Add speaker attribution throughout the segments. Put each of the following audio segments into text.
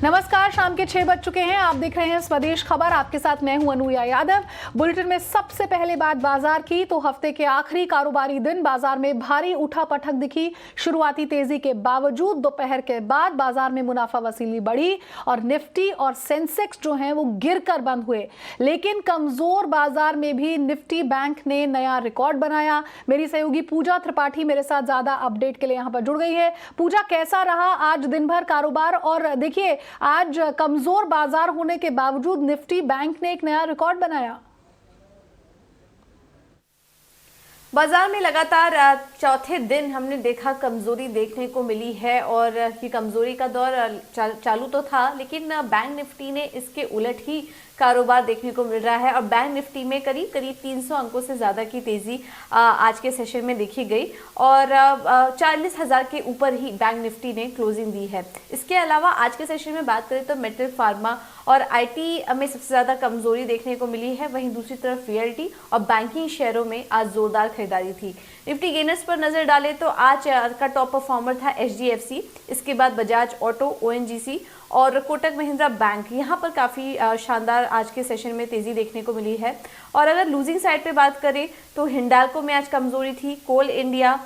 Speaker 1: नमस्कार, शाम के 6 बज चुके हैं। आप देख रहे हैं स्वदेश खबर। आपके साथ मैं हूं अनुया यादव। बुलेटिन में सबसे पहले बात बाजार की तो हफ्ते के आखिरी कारोबारी दिन बाजार में भारी उठापटक दिखी। शुरुआती तेजी के बावजूद दोपहर के बाद बाजार में मुनाफा वसूली बढ़ी और निफ्टी और सेंसेक्स जो हैं वो गिरकर बंद हुए। लेकिन कमजोर बाजार में भी निफ्टी बैंक ने नया रिकॉर्ड बनाया। मेरी सहयोगी पूजा त्रिपाठी मेरे साथ ज्यादा अपडेट के लिए यहां पर जुड़ गई है। पूजा, कैसा रहा आज दिन भर कारोबार? और देखिए, आज कमजोर बाजार होने के बावजूद निफ्टी बैंक ने एक नया रिकॉर्ड बनाया।
Speaker 2: बाजार में लगातार चौथे दिन हमने देखा कमजोरी देखने को मिली है और ये कमजोरी का दौर चालू तो था, लेकिन बैंक निफ्टी ने इसके उलट ही कारोबार देखने को मिल रहा है और बैंक निफ्टी में करीब 300 अंकों से ज़्यादा की तेज़ी आज के सेशन में देखी गई और 40,000 के ऊपर ही बैंक निफ्टी ने क्लोजिंग दी है। इसके अलावा आज के सेशन में बात करें तो मेटल, फार्मा और आईटी में सबसे ज़्यादा कमजोरी देखने को मिली है। वहीं दूसरी तरफ रियल्टी और बैंकिंग शेयरों में आज जोरदार खरीदारी थी। निफ्टी गेनर्स पर नजर डालें तो आज का टॉप परफॉर्मर था एचडीएफसी, इसके बाद बजाज ऑटो, ओएनजीसी और कोटक महिंद्रा बैंक। यहाँ पर काफ़ी शानदार आज के सेशन में तेज़ी देखने को मिली है। और अगर लूजिंग साइड पे बात करें तो हिंडाल्को में आज कमजोरी थी, कोल इंडिया,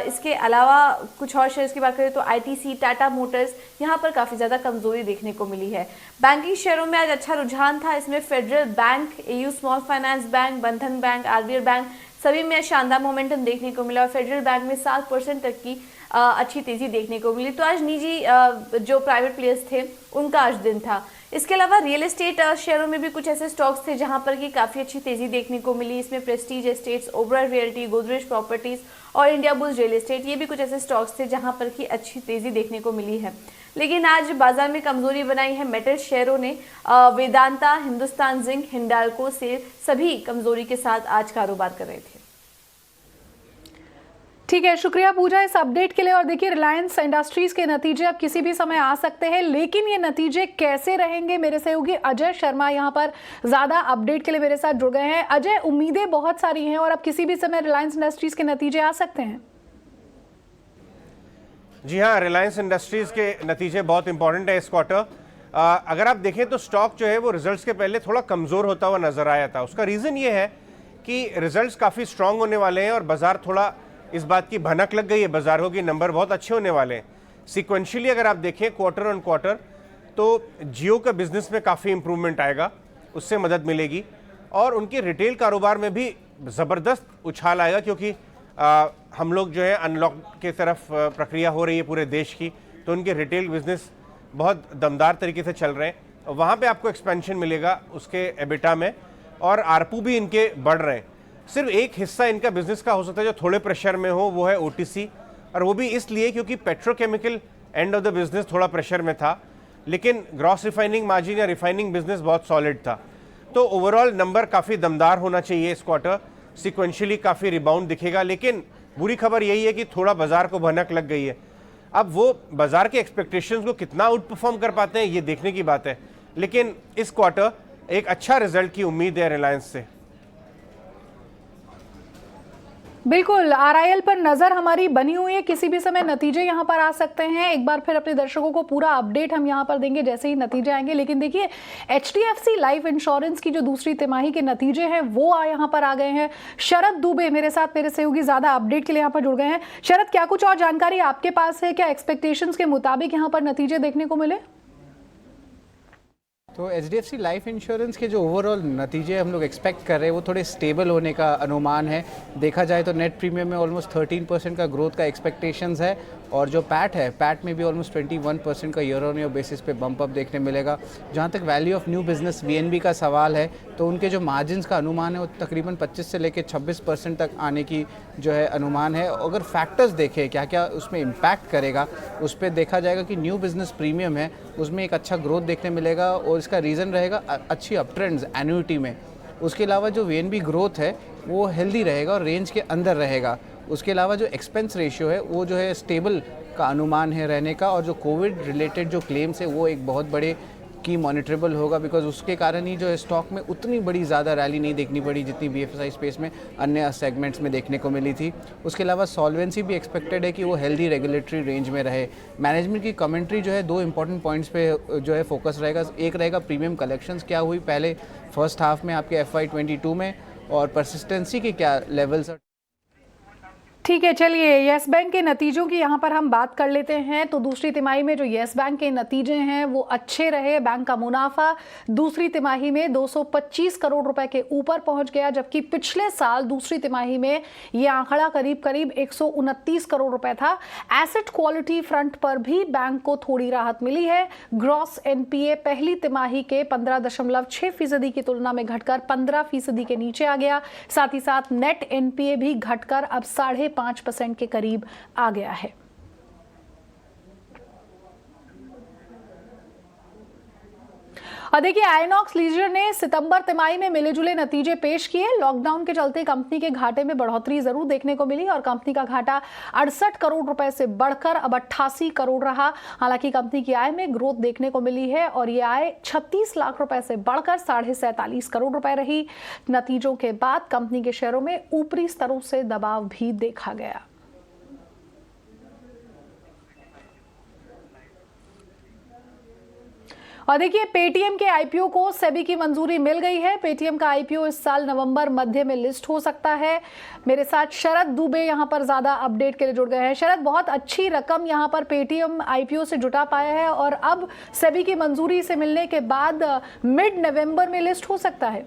Speaker 2: इसके अलावा कुछ और शेयर्स की बात करें तो आईटीसी, टाटा मोटर्स, यहाँ पर काफ़ी ज़्यादा कमजोरी देखने को मिली है। बैंकिंग शेयरों में आज अच्छा रुझान था। इसमें federal bank, AU small finance bank, बंधन बैंक, आरबीएल बैंक सभी में शानदार मोमेंटम देखने को मिला और फेडरल बैंक में 7% तक की अच्छी तेजी देखने को मिली। तो आज निजी जो प्राइवेट प्लेयर्स थे उनका आज दिन था। इसके अलावा रियल एस्टेट शेयरों में भी कुछ ऐसे स्टॉक्स थे जहां पर कि काफ़ी अच्छी तेजी देखने को मिली। इसमें Prestige estates, Oberoi realty, Godrej properties और इंडिया बुल्स रियल एस्टेट, ये भी कुछ ऐसे स्टॉक्स थे जहां पर कि अच्छी तेजी देखने को मिली है। लेकिन आज बाजार में कमजोरी बनाई है मेटल शेयरों ने। वेदांता, हिंदुस्तान जिंक, हिंडाल्को, सेल सभी कमजोरी के साथ आज कारोबार कर रहे थे।
Speaker 1: ठीक है, शुक्रिया पूजा इस अपडेट के लिए। और देखिए, रिलायंस इंडस्ट्रीज के नतीजे अब किसी भी समय आ सकते हैं, लेकिन ये नतीजे कैसे रहेंगे, मेरे सहयोगी अजय शर्मा यहाँ पर ज्यादा अपडेट के लिए मेरे साथ जुड़ गए हैं। अजय, उम्मीदें बहुत सारी हैं और अब किसी भी समय रिलायंस इंडस्ट्रीज के नतीजे आ सकते हैं।
Speaker 3: जी हाँ, रिलायंस इंडस्ट्रीज के नतीजे बहुत इंपॉर्टेंट है इस क्वार्टर। अगर आप देखें तो स्टॉक जो है वो रिजल्ट्स के पहले थोड़ा कमजोर होता हुआ नजर आया था। उसका रीजन ये है कि रिजल्ट्स काफी स्ट्रांग होने वाले हैं और बाजार थोड़ा इस बात की भनक लग गई है बाजारों की, नंबर बहुत अच्छे होने वाले हैं। सिक्वेंशियली अगर आप देखें क्वार्टर ऑन क्वार्टर तो जियो का बिजनेस में काफ़ी इंप्रूवमेंट आएगा, उससे मदद मिलेगी और उनके रिटेल कारोबार में भी ज़बरदस्त उछाल आएगा, क्योंकि हम लोग जो है अनलॉक की तरफ प्रक्रिया हो रही है पूरे देश की, तो उनके रिटेल बिजनेस बहुत दमदार तरीके से चल रहे हैं। वहाँ पर आपको एक्सपेंशन मिलेगा उसके एबिटा में और आरपू भी इनके बढ़ रहे हैं। सिर्फ एक हिस्सा इनका बिजनेस का हो सकता है जो थोड़े प्रेशर में हो, वो है ओटीसी, और वो भी इसलिए क्योंकि petrochemical end of the business थोड़ा प्रेशर में था, लेकिन ग्रॉस रिफाइनिंग मार्जिन या रिफाइनिंग बिजनेस बहुत सॉलिड था। तो ओवरऑल नंबर काफ़ी दमदार होना चाहिए इस क्वार्टर, सिक्वेंशियली काफ़ी रिबाउंड दिखेगा। लेकिन बुरी खबर यही है कि थोड़ा बाजार को भनक लग गई है। अब वो बाजार के एक्सपेक्टेशंस को कितना आउट परफॉर्म कर पाते हैं ये देखने की बात है, लेकिन इस क्वार्टर एक अच्छा रिजल्ट की उम्मीद है रिलायंस से।
Speaker 1: बिल्कुल, आरआईएल पर नजर हमारी बनी हुई है, किसी भी समय नतीजे यहां पर आ सकते हैं। एक बार फिर अपने दर्शकों को पूरा अपडेट हम यहां पर देंगे जैसे ही नतीजे आएंगे। लेकिन देखिए, एचडीएफसी लाइफ इंश्योरेंस की जो दूसरी तिमाही के नतीजे हैं वो यहां पर आ गए हैं। शरद दुबे मेरे साथ, मेरे सहयोगी, ज्यादा अपडेट के लिए यहां पर जुड़ गए हैं। शरद, क्या कुछ और जानकारी आपके पास है? क्या एक्सपेक्टेशंस के मुताबिक यहां पर नतीजे देखने को मिले?
Speaker 4: तो एचडीएफसी लाइफ इंश्योरेंस के जो ओवरऑल नतीजे हम लोग एक्सपेक्ट कर रहे हैं वो थोड़े स्टेबल होने का अनुमान है। देखा जाए तो नेट प्रीमियम में ऑलमोस्ट 13% का ग्रोथ का एक्सपेक्टेशंस है और जो पैट है, पैट में भी ऑलमोस्ट 21% का ईयर ऑन ईयर बेसिस पे बम्प अप देखने मिलेगा। जहाँ तक वैल्यू ऑफ न्यू बिजनेस वीएनबी का सवाल है तो उनके जो मार्जिन्स का अनुमान है वो तकरीबन 25 से लेकर 26% तक आने की जो है अनुमान है। अगर फैक्टर्स देखें क्या क्या उसमें इम्पैक्ट करेगा, उस पर देखा जाएगा कि न्यू बिजनेस प्रीमियम है उसमें एक अच्छा ग्रोथ देखने मिलेगा और इसका रीज़न रहेगा अच्छी अप ट्रेंड्स एन्युइटी में। उसके अलावा जो वीएनबी ग्रोथ है वो हेल्दी रहेगा और रेंज के अंदर रहेगा। उसके अलावा जो एक्सपेंस रेशियो है वो जो है स्टेबल का अनुमान है रहने का और जो कोविड रिलेटेड जो क्लेम्स है वो एक बहुत बड़े की मॉनिटरेबल होगा, बिकॉज उसके कारण ही जो है स्टॉक में उतनी बड़ी ज़्यादा रैली नहीं देखनी पड़ी जितनी BFSI स्पेस में अन्य सेगमेंट्स में देखने को मिली थी। उसके अलावा सॉल्वेंसी भी एक्सपेक्टेड है कि वो हेल्दी रेगुलेटरी रेंज में रहे। मैनेजमेंट की कमेंट्री जो है 2 इंपॉर्टेंट पॉइंट्स पे जो है फोकस रहेगा। एक रहेगा प्रीमियम कलेक्शंस क्या हुई पहले फर्स्ट हाफ में आपके FY22 में, और परसिस्टेंसी के क्या लेवल्स।
Speaker 1: ठीक है, चलिए येस बैंक के नतीजों की यहाँ पर हम बात कर लेते हैं। तो दूसरी तिमाही में जो येस बैंक के नतीजे हैं वो अच्छे रहे। बैंक का मुनाफा दूसरी तिमाही में 225 करोड़ रुपए के ऊपर पहुंच गया, जबकि पिछले साल दूसरी तिमाही में ये आंकड़ा करीब करीब 129 करोड़ रुपए था। एसेट क्वालिटी फ्रंट पर भी बैंक को थोड़ी राहत मिली है। ग्रॉस NPA पहली तिमाही के 15.6% की तुलना में घटकर 15% के नीचे आ गया। साथ ही साथ नेट NPA भी घटकर अब 5.5% के करीब आ गया है। और देखिए आइनॉक्स लीजर ने सितंबर तिमाही में मिले जुले नतीजे पेश किए। लॉकडाउन के चलते कंपनी के घाटे में बढ़ोतरी जरूर देखने को मिली और कंपनी का घाटा 68 करोड़ रुपए से बढ़कर अब 88 करोड़ रहा। हालांकि कंपनी की आय में ग्रोथ देखने को मिली है और ये आय 36 लाख रुपए से बढ़कर 47.5 करोड़ रुपए रही। नतीजों के बाद कंपनी के शेयरों में ऊपरी स्तरों से दबाव भी देखा गया। और देखिए पेटीएम के आईपीओ को सेबी की मंजूरी मिल गई है। पेटीएम का आईपीओ इस साल नवंबर मध्य में लिस्ट हो सकता है। मेरे साथ शरद दुबे यहां पर ज्यादा अपडेट के लिए जुड़ गए हैं। शरद, बहुत अच्छी रकम यहां पर पेटीएम आईपीओ से जुटा पाया है और अब सेबी की मंजूरी से मिलने के बाद मिड नवंबर में लिस्ट हो सकता है।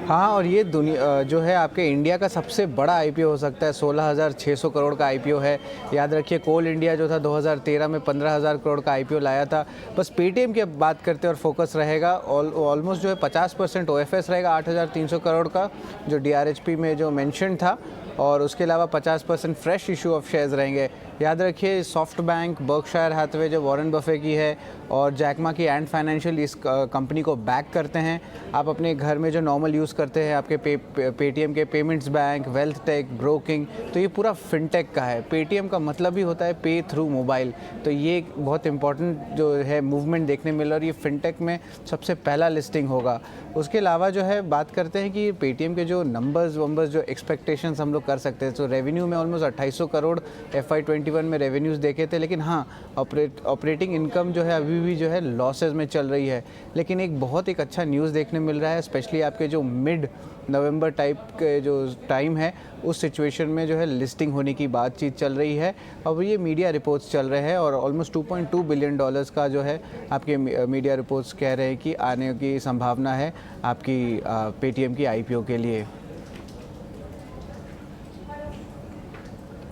Speaker 4: हाँ, और ये दुनिया जो है आपके इंडिया का सबसे बड़ा आईपीओ हो सकता है। 16,600 करोड़ का आईपीओ है। याद रखिए कोल इंडिया जो था 2013 में 15,000 करोड़ का आईपीओ लाया था। बस पेटीएम की बात करते हैं और फोकस रहेगा ऑलमोस्ट जो है 50% OFS रहेगा 8,300 करोड़ का, जो DRHP में जो मेंशन था, और उसके अलावा 50% फ्रेश इशू ऑफ शेयर्स रहेंगे। याद रखिए सॉफ्ट बैंक, बर्कशायर हैथवे जो वॉरेन बफे की है, और जैकमा की एंड फाइनेंशियल इस कंपनी को बैक करते हैं। आप अपने घर में जो नॉर्मल यूज़ करते हैं आपके पेटीएम के payments bank, wealth tech, broking, तो ये पूरा फिनटेक का है। पेटीएम का मतलब ही होता है पे थ्रू मोबाइल, तो ये बहुत इंपॉर्टेंट जो है मूवमेंट देखने मिल रहा है और ये फिनटेक में सबसे पहला लिस्टिंग होगा। उसके अलावा जो है बात करते हैं कि पेटीएम के जो नंबर्स जो एक्सपेक्टेशंस हम लोग कर सकते हैं, तो रेवेन्यू में ऑलमोस्ट 2,800 करोड़ FY21 में रेवेन्यूज़ देखे थे, लेकिन हाँ ऑपरेटिंग इनकम जो है अभी भी जो है लॉसेज में चल रही है। लेकिन एक अच्छा न्यूज़ देखने मिल रहा है, स्पेशली आपके जो मिड नवंबर टाइप के जो टाइम है उस सिचुएशन में जो है लिस्टिंग होने की बातचीत चल रही है। अब ये मीडिया रिपोर्ट्स चल रहे हैं और ऑलमोस्ट $2.2 बिलियन का जो है आपके मीडिया रिपोर्ट्स कह रहे हैं कि आने की संभावना है आपकी पेटीएम की आईपीओ के लिए।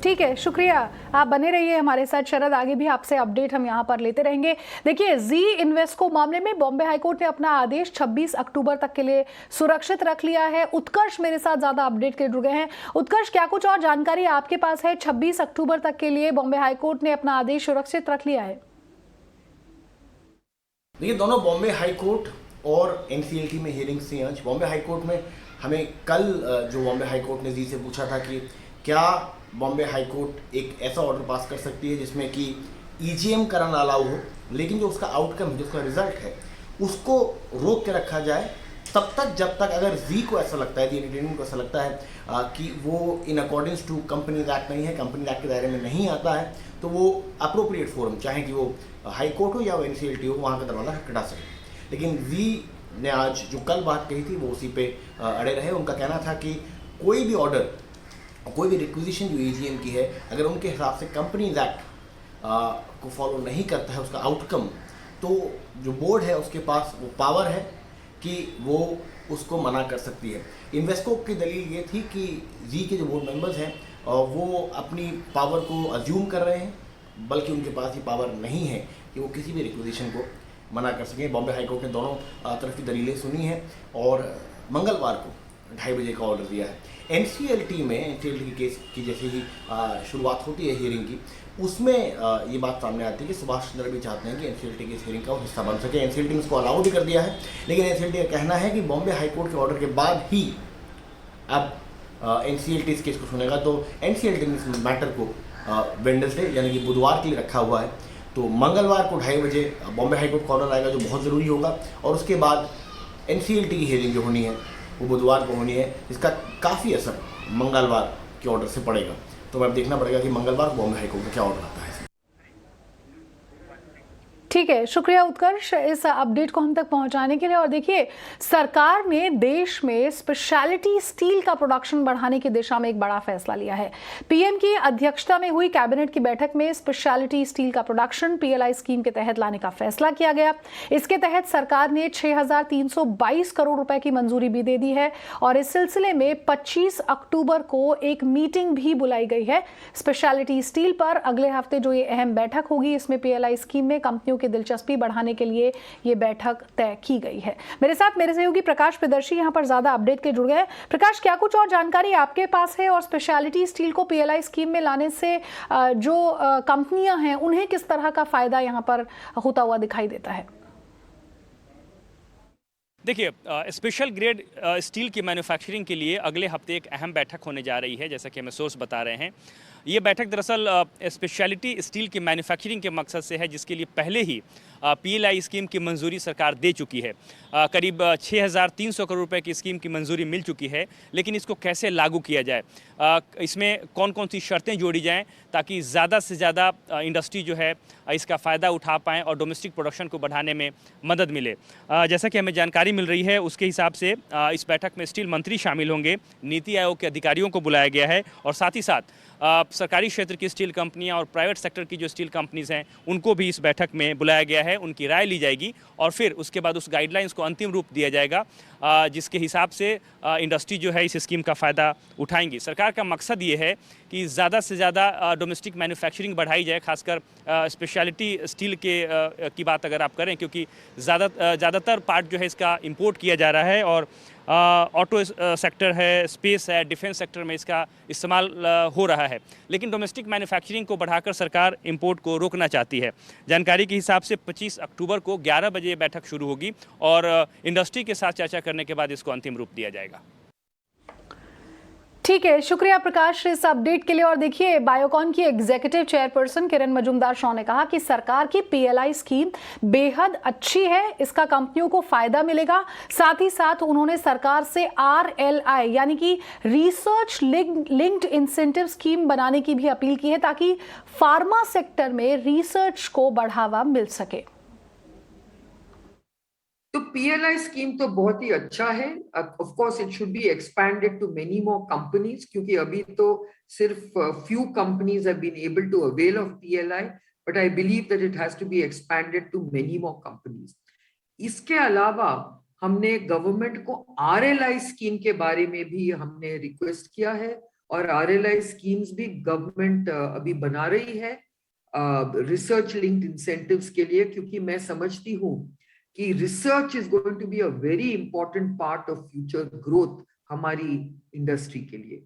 Speaker 1: ठीक है, शुक्रिया, आप बने रहिए हमारे साथ शरद। आगे भी आपसे अपडेट हम यहाँ पर लेते रहेंगे। देखिए जी इन्वेस्को मामले में बॉम्बे हाईकोर्ट ने अपना आदेश 26 अक्टूबर तक के लिए सुरक्षित रख लिया है। उत्कर्ष मेरे साथ ज्यादा अपडेट के लिए जुड़ गए हैं। उत्कर्ष, क्या कुछ और जानकारी आपके पास है? 26 अक्टूबर तक के लिए बॉम्बे हाईकोर्ट ने अपना आदेश सुरक्षित रख लिया है।
Speaker 5: देखिए दोनों बॉम्बे हाईकोर्ट और NCLT में हियरिंग से आज बॉम्बे हाईकोर्ट में हमें कल जो बॉम्बे हाईकोर्ट ने जी से पूछा था कि क्या बॉम्बे हाईकोर्ट एक ऐसा ऑर्डर पास कर सकती है जिसमें कि EGM कराना अलाउ हो, लेकिन जो उसका आउटकम है, जो उसका रिजल्ट है, उसको रोक के रखा जाए तब तक जब तक अगर जी को ऐसा लगता है, एंटरटेनमेंट को ऐसा लगता है कि वो इन अकॉर्डिंग्स टू कंपनीज एक्ट नहीं है, कंपनी एक्ट के दायरे में नहीं आता है, तो वो अप्रोप्रिएट फोरम, चाहे कि वो हाई कोर्ट हो या NCLT हो, वहाँ का दरवाज़ा खटखटा सके। लेकिन जी ने आज जो कल बात कही थी वो उसी पे अड़े रहे। उनका कहना था कि कोई भी ऑर्डर, कोई भी रिक्विजिशन जो EGM की है, अगर उनके हिसाब से कंपनीज एक्ट को फॉलो नहीं करता है उसका आउटकम, तो जो बोर्ड है उसके पास वो पावर है कि वो उसको मना कर सकती है। इन्वेस्को की दलील ये थी कि जी के जो बोर्ड मेंबर्स हैं वो अपनी पावर को अज्यूम कर रहे हैं, बल्कि उनके पास ये पावर नहीं है कि वो किसी भी रिक्विजिशन को मना कर सकें। बॉम्बे हाईकोर्ट ने दोनों तरफ की दलीलें सुनी हैं और मंगलवार को 2:30 बजे का ऑर्डर दिया है। NCLT की केस की जैसे ही शुरुआत होती है हियरिंग की, उसमें ये बात सामने आती है कि सुभाष चंद्र भी चाहते हैं कि NCLT की इस हियरिंग का वो हिस्सा बन सके। NCLT ने उसको अलाउ भी कर दिया है, लेकिन NCLT का कहना है कि बॉम्बे हाईकोर्ट के ऑर्डर के बाद ही अब NCLT इस केस को सुनेगा। तो NCLT ने इस मैटर को वेडनेसडे यानी कि बुधवार के लिए रखा हुआ है। तो मंगलवार को 2:30 बजे बॉम्बे हाई कोर्ट का ऑर्डर आएगा, जो बहुत ज़रूरी होगा। और उसके बाद NCLT की हियरिंग जो होनी है वो बुधवार को होनी है, जिसका काफ़ी असर मंगलवार के ऑर्डर से पड़ेगा। तो अब देखना पड़ेगा कि मंगलवार को बॉम्बे हाई कोर्ट का क्या ऑर्डर आता है।
Speaker 1: ठीक है, शुक्रिया उत्कर्ष इस अपडेट को हम तक पहुंचाने के लिए। और देखिए, सरकार ने देश में स्पेशलिटी स्टील का प्रोडक्शन बढ़ाने की दिशा में एक बड़ा फैसला लिया है। पीएम की अध्यक्षता में हुई कैबिनेट की बैठक में स्पेशलिटी स्टील का प्रोडक्शन PLI स्कीम के तहत लाने का फैसला किया गया। इसके तहत सरकार ने 6,322 करोड़ रुपए की मंजूरी भी दे दी है और इस सिलसिले में 25 अक्टूबर को एक मीटिंग भी बुलाई गई है। स्पेशलिटी स्टील पर अगले हफ्ते जो ये अहम बैठक होगी, इसमें PLI स्कीम में कंपनियों की दिलचस्पी बढ़ाने के लिए ये बैठक तय की गई है। मेरे साथ मेरे सहयोगी प्रकाश प्रदर्शी यहां पर ज्यादा अपडेट के जुड़ गए। प्रकाश, क्या कुछ और जानकारी आपके पास है और स्पेशलिटी स्टील को PLI स्कीम में लाने से जो कंपनियां हैं उन्हें किस तरह का फायदा यहां पर होता हुआ दिखाई देता है?
Speaker 6: देखिए, स्पेशल ग्रेड स्टील की मैन्युफैक्चरिंग के लिए अगले हफ्ते एक अहम बैठक होने जा रही है, जैसा कि हमें सोर्स बता रहे हैं। ये बैठक दरअसल स्पेशलिटी स्टील की मैन्युफैक्चरिंग के मकसद से है, जिसके लिए पहले ही PLI स्कीम की मंजूरी सरकार दे चुकी है। करीब 6,300 करोड़ रुपए की स्कीम की मंजूरी मिल चुकी है, लेकिन इसको कैसे लागू किया जाए, इसमें कौन कौन सी शर्तें जोड़ी जाएं ताकि ज़्यादा से ज़्यादा इंडस्ट्री जो है इसका फ़ायदा उठा पाएँ और डोमेस्टिक प्रोडक्शन को बढ़ाने में मदद मिले। जैसा कि हमें जानकारी मिल रही है, उसके हिसाब से इस बैठक में स्टील मंत्री शामिल होंगे, नीति आयोग के अधिकारियों को बुलाया गया है और साथ ही साथ सरकारी क्षेत्र की स्टील कंपनियां और प्राइवेट सेक्टर की जो स्टील कंपनीज हैं उनको भी इस बैठक में बुलाया गया है। उनकी राय ली जाएगी और फिर उसके बाद उस गाइडलाइंस को अंतिम रूप दिया जाएगा, जिसके हिसाब से इंडस्ट्री जो है इस स्कीम का फ़ायदा उठाएंगी। सरकार का मकसद ये है कि ज़्यादा से ज़्यादा डोमेस्टिक मैन्युफैक्चरिंग बढ़ाई जाए, खासकर स्पेशलिटी स्टील की बात अगर आप करें, क्योंकि ज़्यादातर पार्ट जो है इसका इंपोर्ट किया जा रहा है और ऑटो सेक्टर है, स्पेस है, डिफेंस सेक्टर में इसका इस्तेमाल हो रहा है। लेकिन डोमेस्टिक मैन्युफैक्चरिंग को बढ़ाकर सरकार इंपोर्ट को रोकना चाहती है। जानकारी के हिसाब से 25 अक्टूबर को 11 बजे बैठक शुरू होगी और इंडस्ट्री के साथ चर्चा करने के बाद इसको अंतिम रूप दिया जाएगा।
Speaker 1: ठीक है, शुक्रिया प्रकाश इस अपडेट के लिए। और देखिए, बायोकॉन की एग्जीक्यूटिव चेयरपर्सन किरण मजूमदार-शाह ने कहा कि सरकार की PLI स्कीम बेहद अच्छी है, इसका कंपनियों को फायदा मिलेगा। साथ ही साथ उन्होंने सरकार से RLI यानी कि रिसर्च लिंक्ड इंसेंटिव स्कीम बनाने की भी अपील की है ताकि फार्मा सेक्टर में रिसर्च को बढ़ावा मिल सके।
Speaker 7: तो PLI स्कीम तो बहुत ही अच्छा है। Of course it should be expanded to many more companies, क्योंकि अभी तो सिर्फ few companies have been able to avail of PLI, but I believe that it has to be expanded to many more companies. इसके अलावा हमने government को RLI scheme के बारे में भी हमने रिक्वेस्ट किया है और RLI स्कीम्स भी गवर्नमेंट अभी बना रही है रिसर्च लिंक्ड इंसेंटिव्स के लिए, क्योंकि मैं समझती हूँ कि research is going to be a very important part of future growth हमारी इंडस्ट्री के लिए।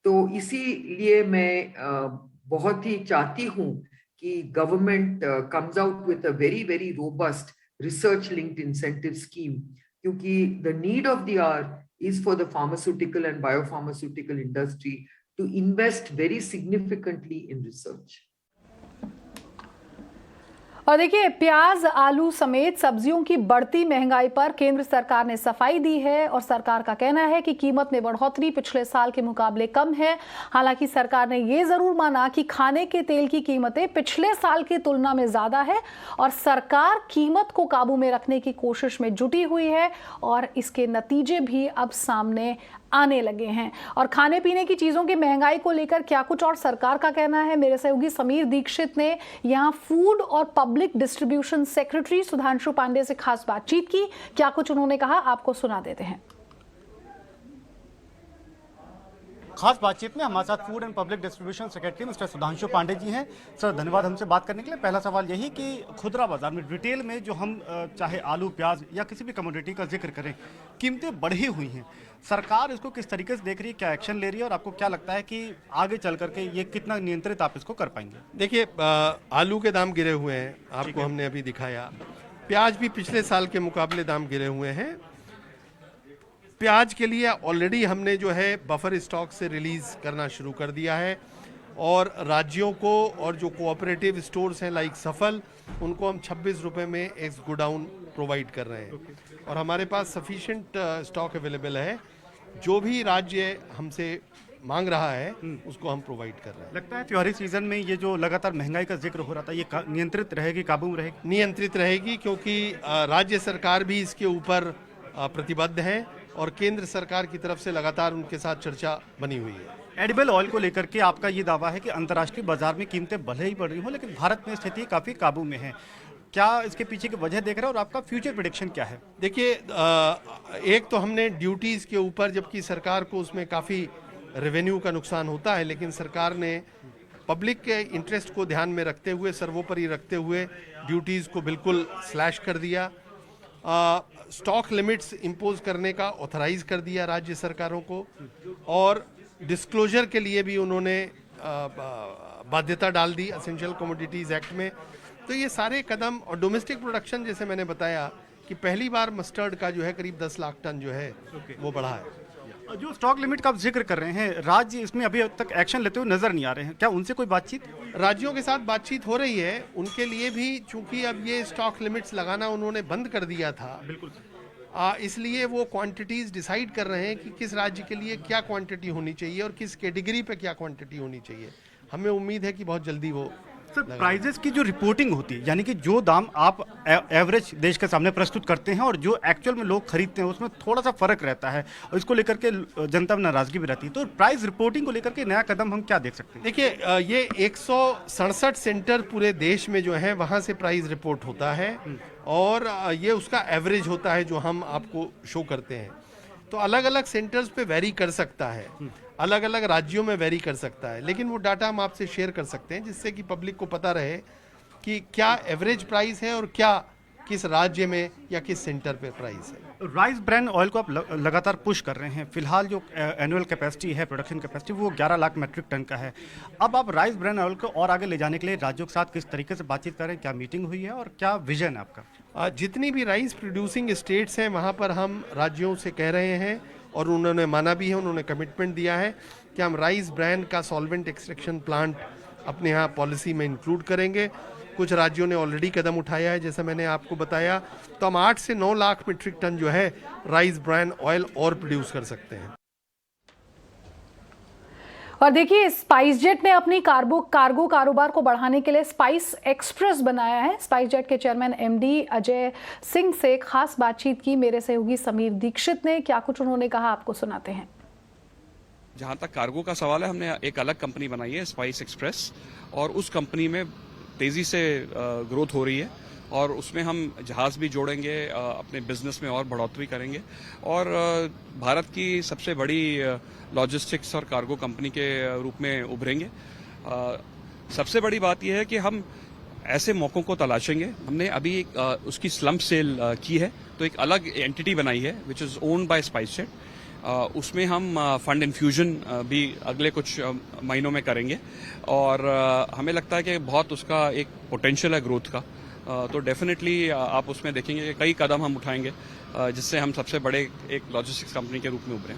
Speaker 7: तो इसीलिए मैं बहुत ही चाहती हूँ कि government comes out with a very very robust research linked incentive scheme, क्योंकि the need of the hour is for the pharmaceutical and biopharmaceutical industry to invest very significantly in research.
Speaker 1: और देखिए, प्याज, आलू समेत सब्जियों की बढ़ती महंगाई पर केंद्र सरकार ने सफाई दी है और सरकार का कहना है कि कीमत में बढ़ोतरी पिछले साल के मुकाबले कम है। हालांकि सरकार ने यह जरूर माना कि खाने के तेल की कीमतें पिछले साल की तुलना में ज्यादा है और सरकार कीमत को काबू में रखने की कोशिश में जुटी हुई है और इसके नतीजे भी अब सामने आने लगे हैं। और खाने पीने की चीजों की महंगाई को लेकर क्या कुछ और सरकार का कहना है, मेरे सहयोगी समीर दीक्षित ने यहां फूड और public distribution secretary Sudhanshu Pandey से खास बातचीत की। क्या कुछ उन्होंने कहा, आपको सुना देते हैं।
Speaker 8: खास बातचीत में हमारे साथ food and public distribution secretary mister Sudhanshu Pandey ji हैं। सर, धन्यवाद हमसे बात करने के लिए। पहला सवाल यही कि खुदरा बाजार में रिटेल में जो हम चाहे आलू, प्याज या किसी भी कमोडिटी का जिक्र करें, कीमतें बढ़ी हुई हैं। सरकार इसको किस तरीके से देख रही है, क्या एक्शन ले रही है और आपको क्या लगता है कि आगे चल करके ये कितना नियंत्रित आप इसको कर पाएंगे?
Speaker 9: देखिए, आलू के दाम गिरे हुए हैं, आपको हमने अभी दिखाया। प्याज भी पिछले साल के मुकाबले दाम गिरे हुए हैं। प्याज के लिए ऑलरेडी हमने जो है बफर स्टॉक से रिलीज करना शुरू कर दिया है और राज्यों को और जो कोऑपरेटिव स्टोर्स हैं लाइक सफल, उनको हम 26 रुपए में एग्स गोडाउन प्रोवाइड कर रहे हैं। और हमारे पास सफिशिएंट स्टॉक अवेलेबल है, जो भी राज्य हमसे मांग रहा है उसको हम प्रोवाइड कर रहे हैं।
Speaker 8: लगता है त्योहारी सीजन में ये जो लगातार महंगाई का जिक्र हो रहा था, ये नियंत्रित रहेगी, काबू में रहेगी?
Speaker 9: नियंत्रित रहेगी, क्योंकि राज्य सरकार भी इसके ऊपर प्रतिबद्ध है और केंद्र सरकार की तरफ से लगातार उनके साथ चर्चा बनी हुई है।
Speaker 8: एडिबल ऑयल को लेकर के आपका ये दावा है कि अंतर्राष्ट्रीय बाजार में कीमतें भले ही बढ़ रही हो, लेकिन भारत में स्थिति काफ़ी काबू में है। क्या इसके पीछे की वजह देख रहे हैं और आपका फ्यूचर प्रेडिक्शन क्या है?
Speaker 9: देखिए, एक तो हमने ड्यूटीज़ के ऊपर, जबकि सरकार को उसमें काफ़ी रेवेन्यू का नुकसान होता है, लेकिन सरकार ने पब्लिक के इंटरेस्ट को ध्यान में रखते हुए, सर्वोपरि रखते हुए ड्यूटीज़ को बिल्कुल स्लैश कर दिया। स्टॉक लिमिट्स इम्पोज करने का ऑथराइज कर दिया राज्य सरकारों को, और डिस्क्लोजर के लिए भी उन्होंने बाध्यता डाल दी एसेंशियल कमोडिटीज़ एक्ट में। तो ये सारे कदम, और डोमेस्टिक प्रोडक्शन, जैसे मैंने बताया कि पहली बार मस्टर्ड का जो है करीब 10 लाख टन जो है वो बढ़ा है।
Speaker 8: जो स्टॉक लिमिट का आप जिक्र कर रहे हैं, राज्य इसमें अभी तक एक्शन लेते हुए नजर नहीं आ रहे हैं, क्या उनसे कोई बातचीत?
Speaker 9: राज्यों के साथ बातचीत हो रही है, उनके लिए भी, चूंकि अब ये स्टॉक लिमिट्स लगाना उन्होंने बंद कर दिया था,
Speaker 8: बिल्कुल,
Speaker 9: इसलिए वो क्वांटिटीज डिसाइड कर रहे हैं कि किस राज्य के लिए क्या क्वांटिटी होनी चाहिए और किस कैटेगरी पे क्या क्वांटिटी होनी चाहिए। हमें उम्मीद है कि बहुत जल्दी वो
Speaker 8: सर, प्राइजेस की जो रिपोर्टिंग होती है, यानी कि जो दाम आप एवरेज देश के सामने प्रस्तुत करते हैं और जो एक्चुअल में लोग खरीदते हैं, उसमें थोड़ा सा फर्क रहता है और इसको लेकर के जनता में नाराजगी भी रहती है। तो प्राइस रिपोर्टिंग को लेकर के नया कदम हम क्या देख सकते हैं?
Speaker 9: देखिए, ये 167 सेंटर पूरे देश में जो है वहाँ से प्राइस रिपोर्ट होता है, और ये उसका एवरेज होता है जो हम आपको शो करते हैं। तो अलग अलग सेंटर्स पे वेरी कर सकता है, अलग अलग राज्यों में वेरी कर सकता है, लेकिन वो डाटा हम आपसे शेयर कर सकते हैं, जिससे कि पब्लिक को पता रहे कि क्या एवरेज प्राइस है और क्या किस राज्य में या किस सेंटर पे प्राइस है।
Speaker 8: राइस ब्रांड ऑयल को आप लगातार पुश कर रहे हैं। फिलहाल जो एनुअल कैपेसिटी है, प्रोडक्शन कैपेसिटी, वो 11 लाख मीट्रिक टन का है। अब आप राइस ब्रांड ऑयल को और आगे ले जाने के लिए राज्यों के साथ किस तरीके से बातचीत कर रहे हैं? क्या मीटिंग हुई है और क्या विजन है आपका?
Speaker 9: जितनी भी राइस प्रोड्यूसिंग स्टेट्स हैं वहाँ पर हम राज्यों से कह रहे हैं, और उन्होंने माना भी है, उन्होंने कमिटमेंट दिया है कि हम राइस ब्रांड का सॉल्वेंट एक्सट्रैक्शन प्लांट अपने यहाँ पॉलिसी में इंक्लूड करेंगे। कुछ राज्यों ने ऑलरेडी कदम उठाया है, जैसा मैंने आपको बताया। तो हम 8 से 9 लाख मीट्रिक टन जो है राइस ब्रांड ऑयल और प्रोड्यूस कर सकते हैं।
Speaker 1: और देखिए, स्पाइस जेट ने अपनी कार्गो कारोबार को बढ़ाने के लिए स्पाइस एक्सप्रेस बनाया है। स्पाइस जेट के चेयरमैन एमडी अजय सिंह से खास बातचीत की मेरे सहयोगी समीर दीक्षित ने। क्या कुछ उन्होंने कहा, आपको सुनाते हैं।
Speaker 10: जहां तक कार्गो का सवाल है, हमने एक अलग कंपनी बनाई है, स्पाइस एक्सप्रेस, और उस कंपनी में तेजी से ग्रोथ हो रही है, और उसमें हम जहाज भी जोड़ेंगे, अपने बिजनेस में और बढ़ोतरी करेंगे, और भारत की सबसे बड़ी लॉजिस्टिक्स और कार्गो कंपनी के रूप में उभरेंगे। सबसे बड़ी बात यह है कि हम ऐसे मौकों को तलाशेंगे। हमने अभी उसकी स्लम्प सेल की है, तो एक अलग एंटिटी बनाई है which is owned by spice jet. उसमें हम फंड इन्फ्यूजन भी अगले कुछ महीनों में करेंगे, और हमें लगता है कि बहुत उसका एक पोटेंशियल है ग्रोथ का। तो डेफिनेटली आप उसमें देखेंगे कि कई कदम हम उठाएंगे जिससे हम सबसे बड़े एक लॉजिस्टिक्स कंपनी के रूप में उभरें।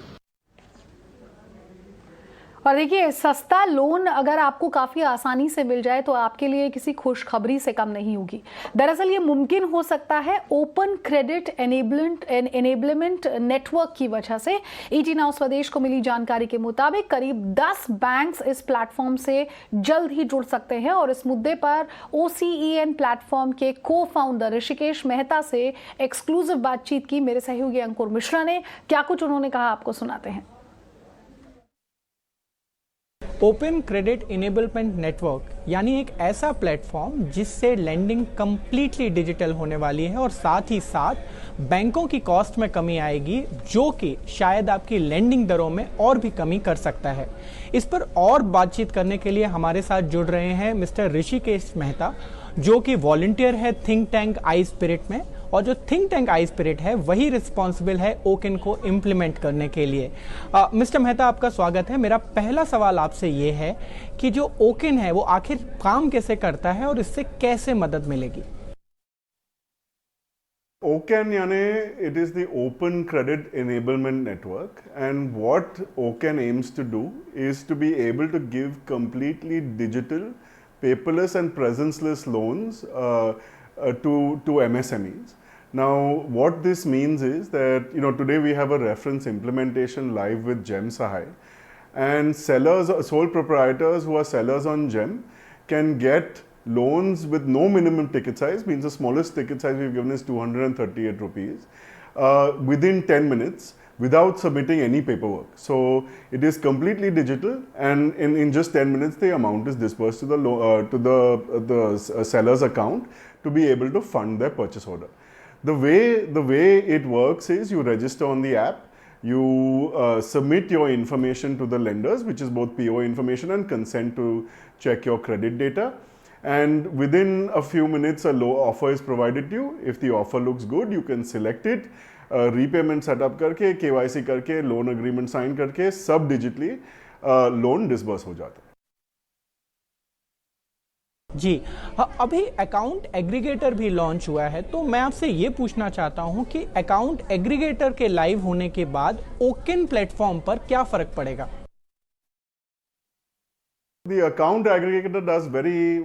Speaker 1: और देखिए, सस्ता लोन अगर आपको काफ़ी आसानी से मिल जाए तो आपके लिए किसी खुशखबरी से कम नहीं होगी। दरअसल ये मुमकिन हो सकता है ओपन क्रेडिट एनेबलमेंट नेटवर्क की वजह से। ET नाउ स्वदेश को मिली जानकारी के मुताबिक करीब 10 बैंक्स इस प्लेटफॉर्म से जल्द ही जुड़ सकते हैं, और इस मुद्दे पर OCEN प्लेटफॉर्म के को फाउंडर ऋषिकेश मेहता से एक्सक्लूसिव बातचीत की मेरे सहयोगी अंकुर मिश्रा ने। क्या कुछ उन्होंने कहा, आपको सुनाते हैं।
Speaker 11: ओपन क्रेडिट इनेबलमेंट नेटवर्क यानी एक ऐसा प्लेटफॉर्म जिससे लेंडिंग कंप्लीटली डिजिटल होने वाली है, और साथ ही साथ बैंकों की कॉस्ट में कमी आएगी, जो कि शायद आपकी लेंडिंग दरों में और भी कमी कर सकता है। इस पर और बातचीत करने के लिए हमारे साथ जुड़ रहे हैं मिस्टर ऋषिकेश मेहता, जो कि वॉलंटियर है थिंक टैंक आई स्पिरिट में, और जो थिंक टैंक आई स्पिरिट है वही रिस्पॉन्सिबल है ओकेन को इम्प्लीमेंट करने के लिए। मिस्टर मेहता, आपका स्वागत है। मेरा पहला सवाल आपसे ये है कि जो ओकेन है वो आखिर काम कैसे करता है और इससे कैसे मदद मिलेगी?
Speaker 12: OCEN it is the Open Credit Enablement Network, and what OCEN aims to do is to be able to give completely digital, paperless and presence-less loans to MSMEs. Now, what this means is that today we have a reference implementation live with GeM Sahay, and sellers, sole proprietors who are sellers on GeM can get loans with no minimum ticket size, means the smallest ticket size we've given is 238 rupees, within 10 minutes without submitting any paperwork. So it is completely digital, and in just 10 minutes the amount is disbursed to the seller's account to be able to fund their purchase order. The way it works is you register on the app, you submit your information to the lenders, which is both PO information and consent to check your credit data. And within a few minutes, a low offer is provided to you. If the offer looks good, you can select it, repayment setup करके, KYC करके, loan agreement sign करके, सब digitally loan disburse हो जाता है.
Speaker 11: जी अभी account aggregator भी launch हुआ है, तो मैं आपसे ये पूछना चाहता हूं कि अकाउंट एग्रीगेटर के लाइव होने के बाद OCEN प्लेटफॉर्म पर क्या फर्क पड़ेगा?
Speaker 12: The account aggregator does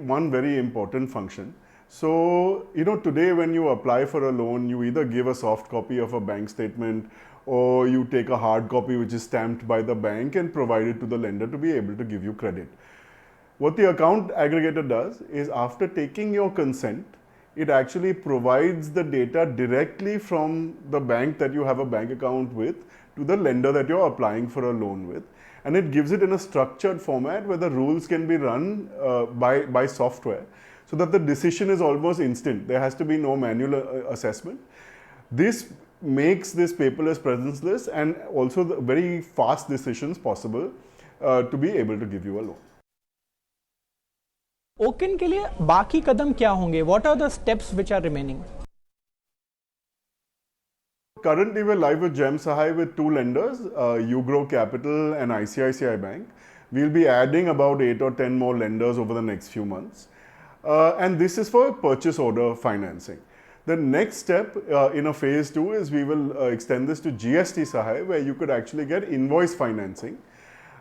Speaker 12: one very important function. So, today when you apply for a loan, you either give a soft copy of a bank statement or you take a hard copy which is stamped by the bank and provide it to the lender to be able to give you credit. What the account aggregator does is, after taking your consent, it actually provides the data directly from the bank that you have a bank account with to the lender that you're applying for a loan with. And it gives it in a structured format where the rules can be run by software, so that the decision is almost instant. There has to be no manual assessment. This makes this paperless, presenceless, and also the very fast decisions possible to be able to give you a loan.
Speaker 11: OCEN के लिए बाकी कदम क्या होंगे? What are the steps which are remaining?
Speaker 12: Currently, we're live with GeM Sahay with two lenders, Ugrow Capital and ICICI Bank. We'll be adding about 8 or 10 more lenders over the next few months. And this is for purchase order financing. The next step in a phase 2 is we will extend this to GST Sahay, where you could actually get invoice financing.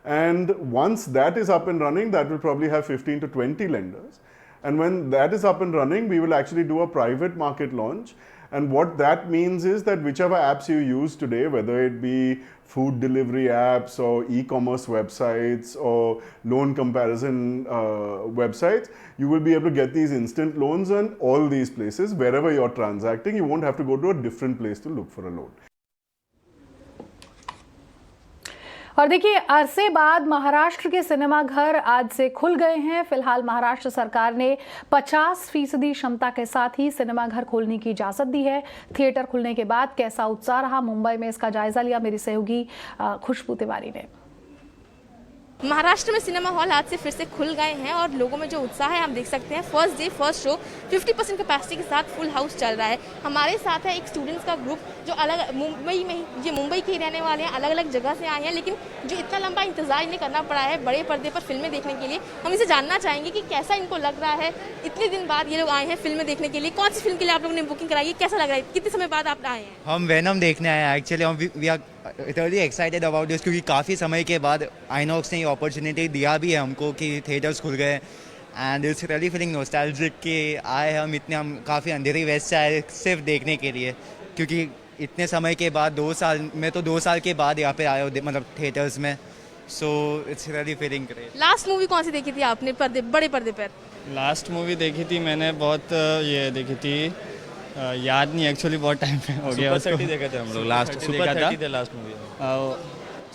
Speaker 12: And once that is up and running, that will probably have 15 to 20 lenders. And when that is up and running, we will actually do a private market launch. And what that means is that whichever apps you use today, whether it be food delivery apps or e-commerce websites or loan comparison websites, you will be able to get these instant loans on all these places. Wherever you're transacting, you won't have to go to a different place to look for a loan.
Speaker 1: और देखिए, अरसे बाद महाराष्ट्र के cinema घर आज से खुल गए हैं। फिलहाल महाराष्ट्र सरकार ने 50% क्षमता के साथ ही सिनेमा घर खोलने की इजाज़त दी है। थिएटर खुलने के बाद कैसा उत्साह रहा मुंबई में, इसका जायजा लिया मेरी सहयोगी खुशबू तिवारी ने।
Speaker 13: महाराष्ट्र में सिनेमा हॉल आज से फिर से खुल गए हैं और लोगों में जो उत्साह है आप देख सकते हैं। First day first show 50% capacity के साथ फुल हाउस चल रहा है। हमारे साथ है एक स्टूडेंट्स का ग्रुप जो अलग मुंबई में ही, ये मुंबई के ही रहने वाले हैं, अलग अलग जगह से आए हैं, लेकिन जो इतना लंबा इंतजार इन्हें करना पड़ा है बड़े पर्दे पर फिल्में देखने के लिए। हम इसे जानना चाहेंगे कि कैसा इनको लग रहा है, इतने दिन बाद ये लोग आए हैं फिल्में देखने के लिए। कौन सी फिल्म के लिए आप लोगों ने बुकिंग कराई है, कैसा लग रहा है, कितने समय बाद आप आए हैं?
Speaker 14: हम वेनम देखने आए हैं actually. We are really excited about this, क्योंकि काफ़ी समय के बाद आइनॉक्स ने ये अपॉर्चुनिटी दिया भी है हमको कि थिएटर्स खुल गए। And it's really feeling nostalgic कि आए हम काफ़ी अंधेरी वेस्ट से आए सिर्फ देखने के लिए, क्योंकि इतने समय के बाद 2 साल में तो 2 साल के बाद यहाँ पे आए हो मतलब थिएटर्स में। So it's really feeling great.
Speaker 13: Last movie कौन सी देखी थी आपने बड़े पर्दे पर?
Speaker 15: लास्ट मूवी देखी थी मैंने ये देखी थी, याद नहीं एक्चुअली, बहुत टाइम पे हो गया।
Speaker 14: सुपर 30 देखे थे हम लोग, लास्ट सुपर 30 थे लास्ट मूवी।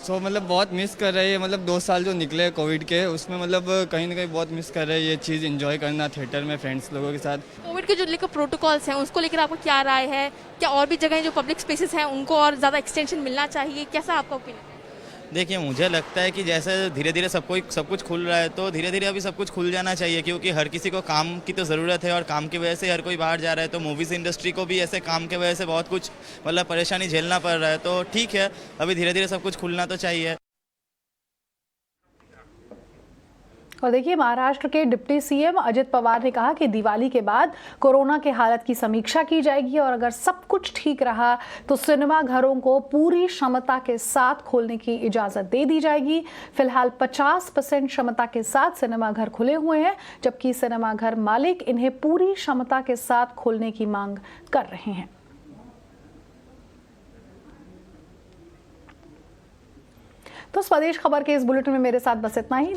Speaker 15: सो मतलब बहुत मिस कर रहे हैं, मतलब 2 साल जो निकले कोविड के, उसमें मतलब कहीं ना कहीं बहुत मिस कर रहे हैं ये चीज़ एंजॉय करना थिएटर में फ्रेंड्स लोगों के साथ।
Speaker 13: कोविड के जो लेकर प्रोटोकॉल्स हैं उसको लेकर आपको क्या राय है? क्या और भी जगह जो पब्लिक स्पेसेस हैं उनको और ज़्यादा एक्सटेंशन मिलना चाहिए? कैसा आपका ओपिनियन?
Speaker 14: देखिए, मुझे लगता है कि जैसे धीरे धीरे सब कुछ खुल रहा है, तो धीरे धीरे अभी सब कुछ खुल जाना चाहिए, क्योंकि हर किसी को काम की तो ज़रूरत है और काम की वजह से हर कोई बाहर जा रहा है। तो मूवीज़ इंडस्ट्री को भी ऐसे काम की वजह से बहुत कुछ मतलब परेशानी झेलना पड़ रहा है। तो ठीक है, अभी धीरे धीरे सब कुछ खुलना तो चाहिए।
Speaker 1: और देखिए, महाराष्ट्र के डिप्टी सीएम अजित पवार ने कहा कि दिवाली के बाद कोरोना के हालत की समीक्षा की जाएगी और अगर सब कुछ ठीक रहा तो सिनेमा घरों को पूरी क्षमता के साथ खोलने की इजाजत दे दी जाएगी। फिलहाल 50% क्षमता के साथ सिनेमा घर खुले हुए हैं, जबकि सिनेमा घर मालिक इन्हें पूरी क्षमता के साथ खोलने की मांग कर रहे हैं। तो स्वदेश खबर के इस बुलेटिन में मेरे साथ बस इतना ही।